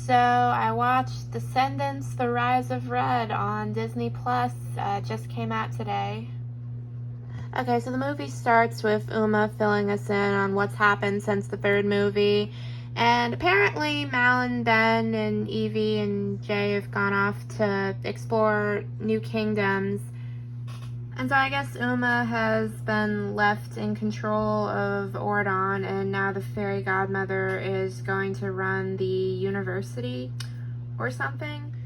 So I watched Descendants, The Rise of Red on Disney Plus. It just came out today. Okay, so the movie starts with Uma filling us in on what's happened since the third movie. And apparently Malin, Ben, and Evie and Jay have gone off to explore new kingdoms. And so I guess Uma has been left in control of Auradon, and now the fairy godmother is going to run the university or something.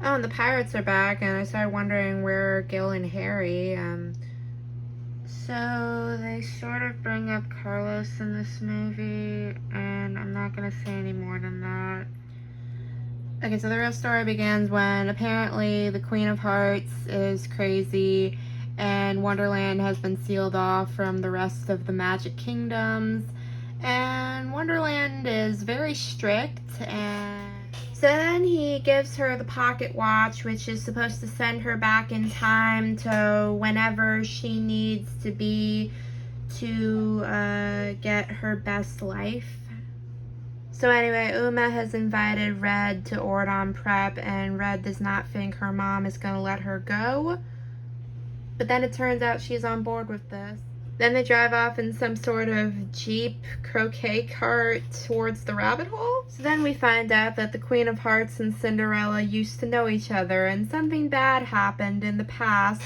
Oh, and the pirates are back, and I started wondering where Gil and Harry. So they sort of bring up Carlos in this movie, and I'm not going to say any more than that. Okay, so the real story begins when apparently the Queen of Hearts is crazy and Wonderland has been sealed off from the rest of the Magic Kingdoms. And Wonderland is very strict, and so then he gives her the pocket watch, which is supposed to send her back in time to whenever she needs to be to get her best life. So anyway, Uma has invited Red to Auradon Prep, and Red does not think her mom is going to let her go. But then it turns out she's on board with this. Then they drive off in some sort of Jeep croquet cart towards the rabbit hole. So then we find out that the Queen of Hearts and Cinderella used to know each other, and something bad happened in the past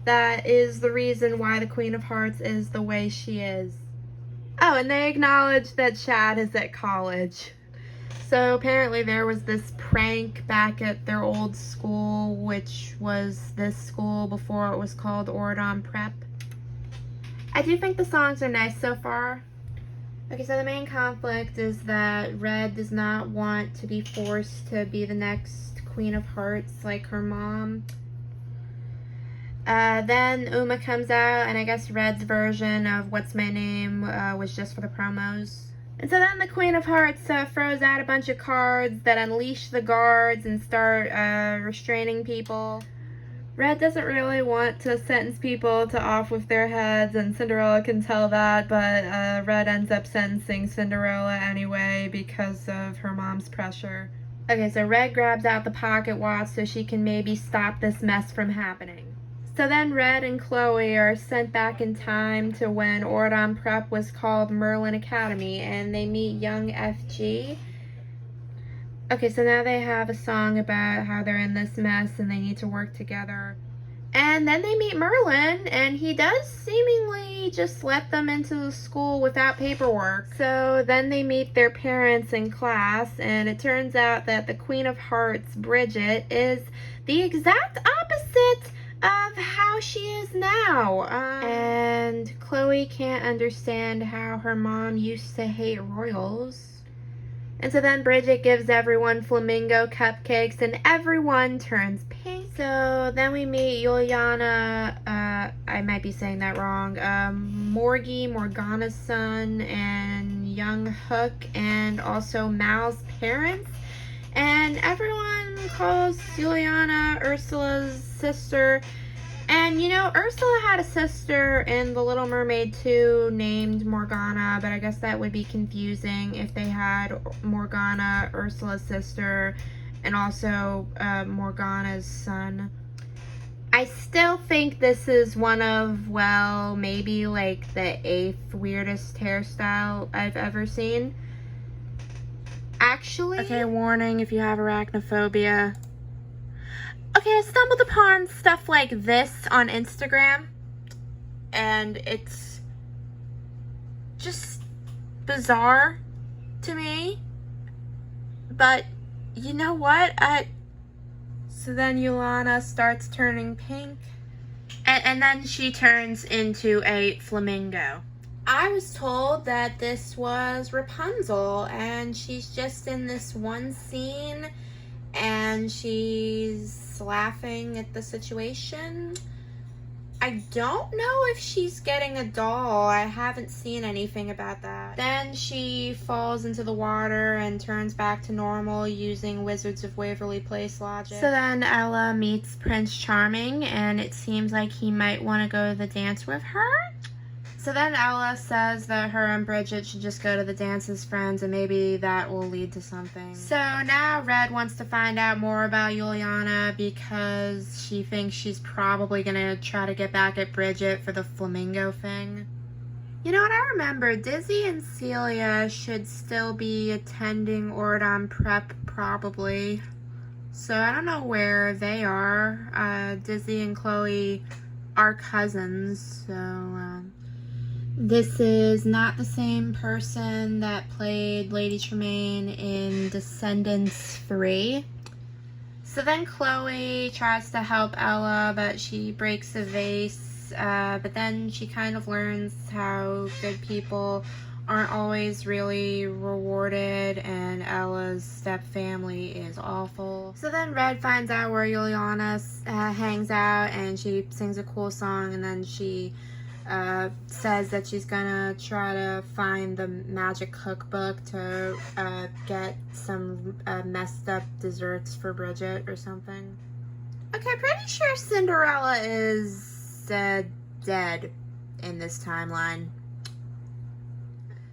that is the reason why the Queen of Hearts is the way she is. Oh, and they acknowledge that Chad is at college. So apparently there was this prank back at their old school, which was this school before it was called Auradon Prep. I do think the songs are nice so far. Okay, so the main conflict is that Red does not want to be forced to be the next Queen of Hearts like her mom. Then Uma comes out, and I guess Red's version of What's My Name was just for the promos. And so then the Queen of Hearts throws out a bunch of cards that unleash the guards and start restraining people. Red doesn't really want to sentence people to off with their heads, and Cinderella can tell that, but Red ends up sentencing Cinderella anyway because of her mom's pressure. Okay, so Red grabs out the pocket watch so she can maybe stop this mess from happening. So then Red and Chloe are sent back in time to when Auradon Prep was called Merlin Academy, and they meet young FG. Okay, so now they have a song about how they're in this mess and they need to work together. And then they meet Merlin, and he does seemingly just let them into the school without paperwork. So then they meet their parents in class, and it turns out that the Queen of Hearts, Bridget, is the exact opposite of how she is now. And Chloe can't understand how her mom used to hate royals. And so then Bridget gives everyone flamingo cupcakes, and everyone turns pink. So then we meet Juliana, I might be saying that wrong, Morgana's son, and young Hook, and also Mal's parents. And everyone calls Juliana Ursula's sister. And you know, Ursula had a sister in The Little Mermaid 2 named Morgana, but I guess that would be confusing if they had Morgana, Ursula's sister, and also Morgana's son. I still think this is one of, well, maybe like the 8th weirdest hairstyle I've ever seen. Actually, okay, warning if you have arachnophobia. Okay, I stumbled upon stuff like this on Instagram, and it's just bizarre to me. But you know what? So then Yulana starts turning pink, and then she turns into a flamingo. I was told that this was Rapunzel, and she's just in this one scene, and she's laughing at the situation. I don't know if she's getting a doll. I haven't seen anything about that. Then she falls into the water and turns back to normal using Wizards of Waverly Place logic. So then Ella meets Prince Charming, and it seems like he might want to go to the dance with her. So then Ella says that her and Bridget should just go to the dance as friends and maybe that will lead to something. So now Red wants to find out more about Juliana because she thinks she's probably going to try to get back at Bridget for the flamingo thing. You know what, I remember Dizzy and Celia should still be attending Auradon Prep probably. So I don't know where they are. Dizzy and Chloe are cousins, so this is not the same person that played Lady Tremaine in Descendants 3. So then Chloe tries to help Ella, but she breaks a vase. But then she kind of learns how good people aren't always really rewarded, and Ella's step-family is awful. So then Red finds out where Juliana hangs out, and she sings a cool song, and then she says that she's gonna try to find the magic cookbook to get some messed up desserts for Bridget or something. Okay, pretty sure Cinderella is dead in this timeline.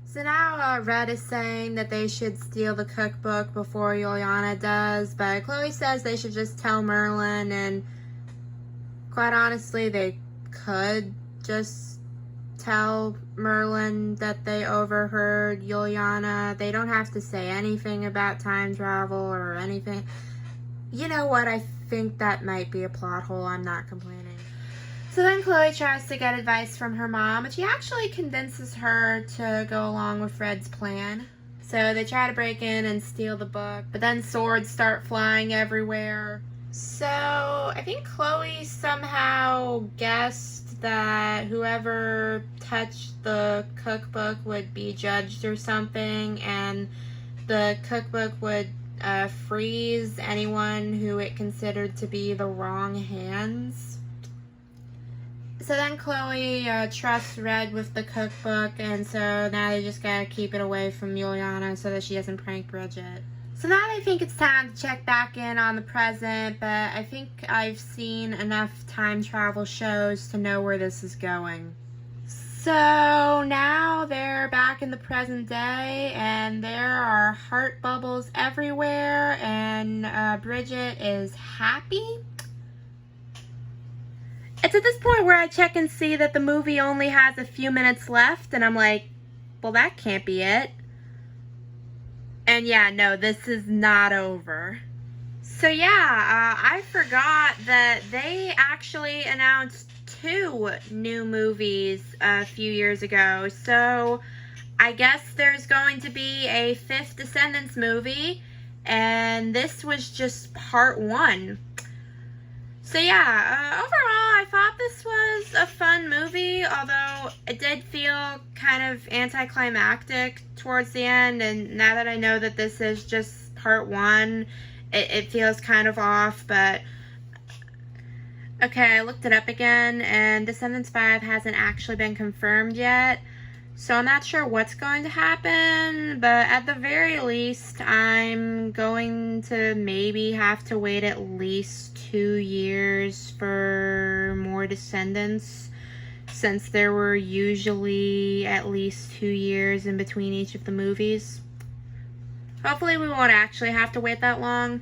So now Red is saying that they should steal the cookbook before Juliana does, but Chloe says they should just tell Merlin, and quite honestly they could just tell Merlin that they overheard Juliana. They don't have to say anything about time travel or anything. You know what, I think that might be a plot hole. I'm not complaining. So then Chloe tries to get advice from her mom, but she actually convinces her to go along with Red's plan. So they try to break in and steal the book, but then swords start flying everywhere. So I think Chloe somehow guessed that whoever touched the cookbook would be judged or something, and the cookbook would freeze anyone who it considered to be the wrong hands. So then Chloe trusts Red with the cookbook, and so now they just gotta keep it away from Juliana so that she doesn't prank Bridget. So now they think it's time to check back in on the present, but I think I've seen enough time travel shows to know where this is going. So now they're back in the present day, and there are heart bubbles everywhere, and Bridget is happy. It's at this point where I check and see that the movie only has a few minutes left, and I'm like, well, that can't be it. And yeah, no, this is not over. So yeah, I forgot that they actually announced 2 new movies a few years ago. So I guess there's going to be a 5th Descendants movie, and this was just part 1. So yeah, overall, I thought this was a fun movie, although it did feel kind of anticlimactic towards the end, and now that I know that this is just part 1, it feels kind of off, but okay, I looked it up again, and Descendants 5 hasn't actually been confirmed yet, so I'm not sure what's going to happen, but at the very least, I'm going to maybe have to wait at least 2 years for more Descendants, since there were usually at least 2 years in between each of the movies. Hopefully we won't actually have to wait that long.